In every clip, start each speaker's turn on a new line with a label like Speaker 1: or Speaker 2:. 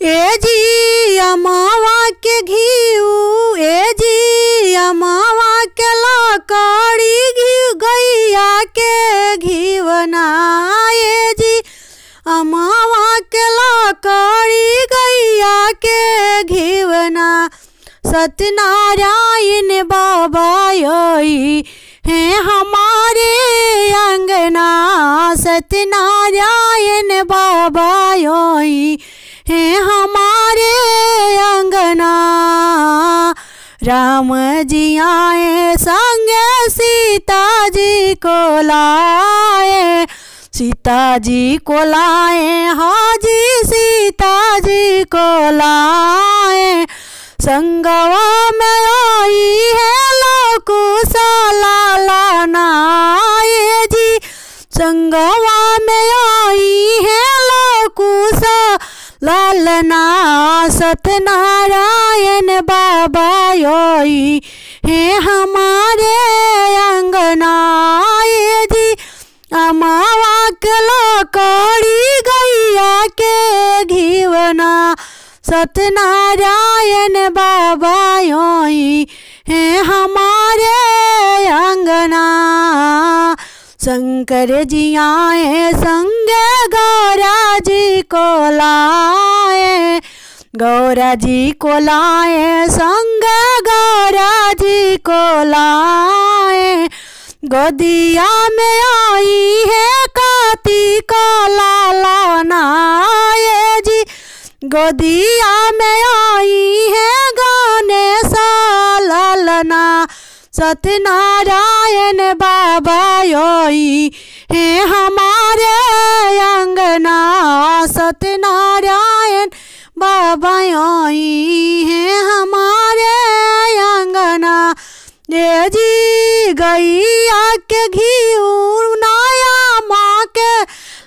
Speaker 1: ए जी अमावा के घीऊ, ए जी अमावा के लकड़ी घी गैया के घीवना, ए जी अमावा के लकड़ी गैया के घीवना। सत्यनारायण बाबा योई है हमारे अंगना, सत्यनारायण बाबा योई है हमारे अंगना। राम जी आए संग सीता जी को लाए, सीता जी को लाए, हाजी सीता जी को लाए। संगवा में आई है लोकुशाला लानाए जी, संगवा में आई है लोकुशाला लालना। सत्यनारायण बाबा योई है हमारे अंगना, ये जी अमावा के लकड़ी गैया के घीवना। सत्यनारायण बाबा योई है हमारे अंगना। शंकर जी आए संग गौरा जी को लाए, गौरा जी को लाए संग गौरा जी को लाए। गोदिया में आई है कार्तिक लाला नाये जी, गोदिया में आई है गणेश लालना। सत्यनारायण बाबा योई है हमारे अंगना, सत्यनारायण बाबा योई है हमारे अंगना। ये जी गैया के घीऊ नाया माँ के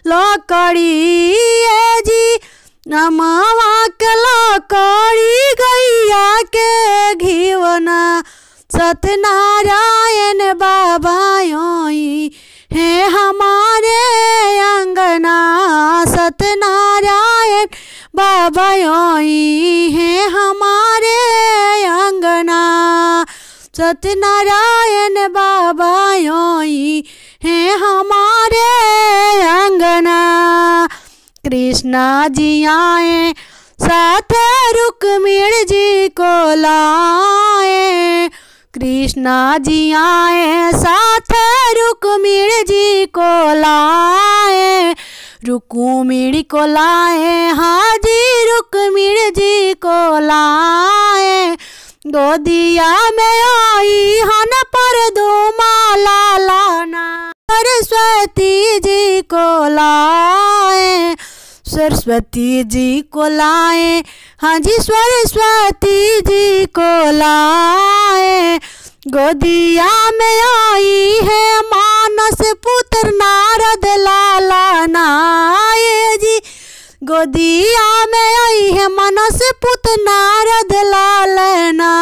Speaker 1: लकड़ी, ये जी अमावा के लकड़ी गैया के घीवना। सत्यनारायण बाबा योई है हमारे अंगना, सत्यनारायण बाबा योई है हमारे अंगना। सत्यनारायण बाबा योई है हमारे अंगना। कृष्णा जी आए साथ रुक्मिणी जी को लाए, कृष्णा जी आए साथ रुक्मिणी जी को लाए। रुक्मिणी को लाए, हाजी रुक्मिणी जी को लाए। गोदिया में आई हन पर दो माला लाना, सरस्वती जी को लाए, सरस्वती जी को लाए, हाँ जी सरस्वती जी को लाए। गोदिया में आई है मानस पुत्र नारद लाला नाये जी, गोदिया में आई है मानस पुत्र नारद लालना।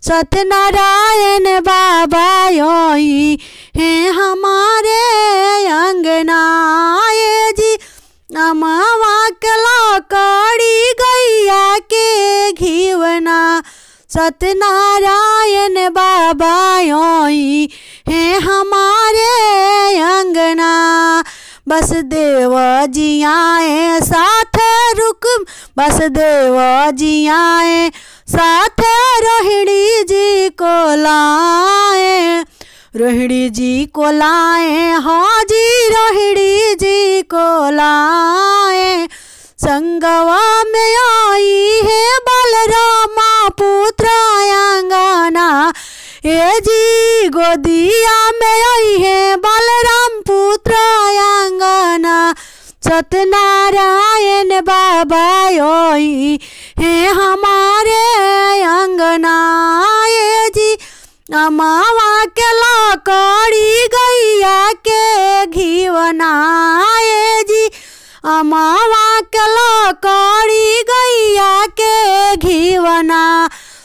Speaker 1: सत्यनारायण बाबा योई है हमारे अंगना, ये जी अमावा के लकड़ी गैया के घीवना। सत्यनारायण बाबा योई है हमारे अंगना। वसुदेव जी आए साथ वसुदेव जी आए साथ रोहिणी जी को लाए, रोहिणी जी को लाए, हाजी रोहिणी जी को लाए। संगवा में आई है बलरामा पुत्र अंगना, ये जी गोदिया में आई है बलराम पुत्र अंगना। सत्यनारायण बाबा योई है हमारे अंगना, ये जी अमावा के लकड़ी गैया के घीवना, ये जी अमावा के लकड़ी गैया के घीवना।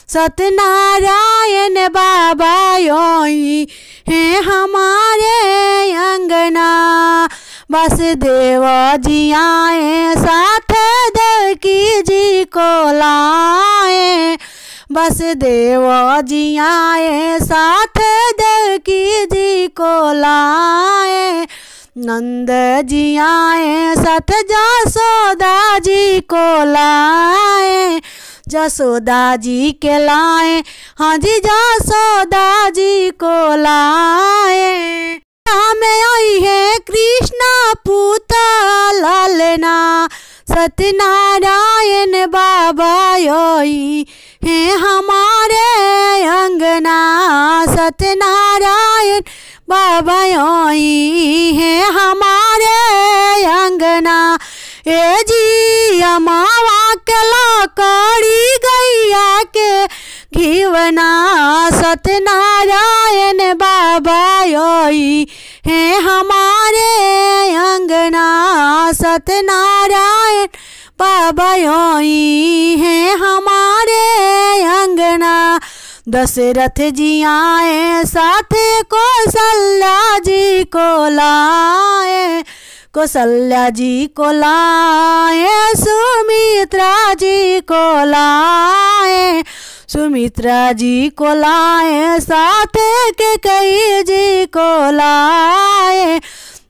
Speaker 1: सत्यनारायण बाबा योई है हमारे अंगना। वसुदेव जी आए साथ देवकी जी को लाए, वसुदेव जी आए साथ देवकी जी को लाए, नंद जी आए साथ जसोदा जी को लाए, जसोदा जी के लाए, हाँ जी जसोदा जी को लाए। में आई है कृष्ण पूता लालना, सत्यनारायण बाबा योई है हमारे अंगना, सत्यनारायण बाबा योई है हमारे अंगना। ए जी अमावा के लकड़ी गैया के घीवना, सत्यनारायण बाबा योई है हमारे अंगना, सत्यनारायण बाबा योई है हमारे अंगना। दशरथ जी आए साथ कौशल्या जी को लाए, कौशल्या जी को लाए, सुमित्रा जी को लाए, सुमित्रा जी को लाए साथ कैकेयी जी को लाए।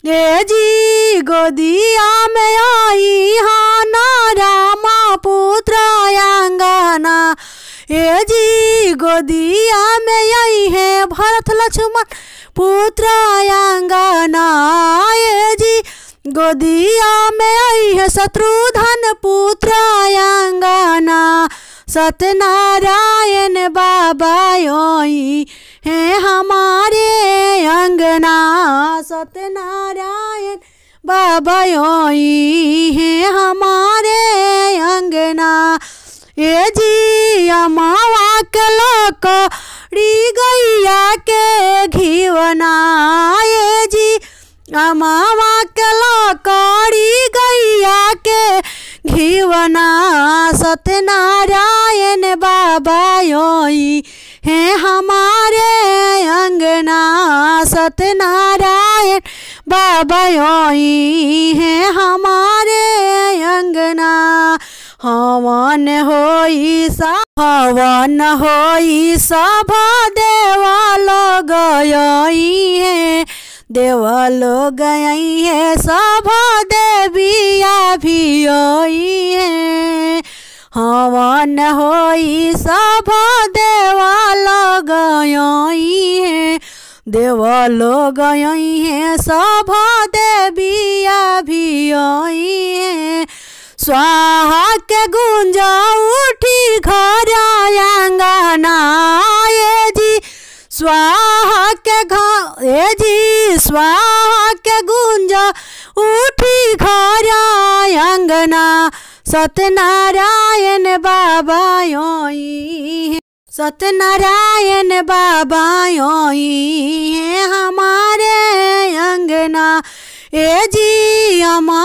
Speaker 1: ये जी गोदिया में आई हाना रामा पुत्र अंगना, ये जी गोदिया में आई है भरत लक्ष्मण पुत्र अंगना, ये जी गोदिया में आई है शत्रुघ्न पुत्र अंगना, सत्यनारायण बाबा योई है हमारे अंगना, सत्यनारायण बाबा योई है हमारे अंगना। ये जी अमावा के लकड़ी गैया के घीवना, ये जी अमावा के लकड़ी गैया के घीवना, सत्यनारायण बाबा योई है हमारे अंगना, सत्यनारायण बाबा योई है हमारे अंगना। हवन होई सभा देवा लोग आई है, देवा लोग आई है सभा देविया भी आई है, हवन होई सभा देवा लोग आई है, देवा लोग आई है सभा देविया भी आई है। स्वाहा के गुंजा उठी घर आंगना, ये जी स्वाहा के ये जी स्वाहा के गुंजा उठी घर आंगना, सत्यनारायण बाबा योई है, सत्यनारायण बाबा योई है हमारे अंगना। ए जी अमा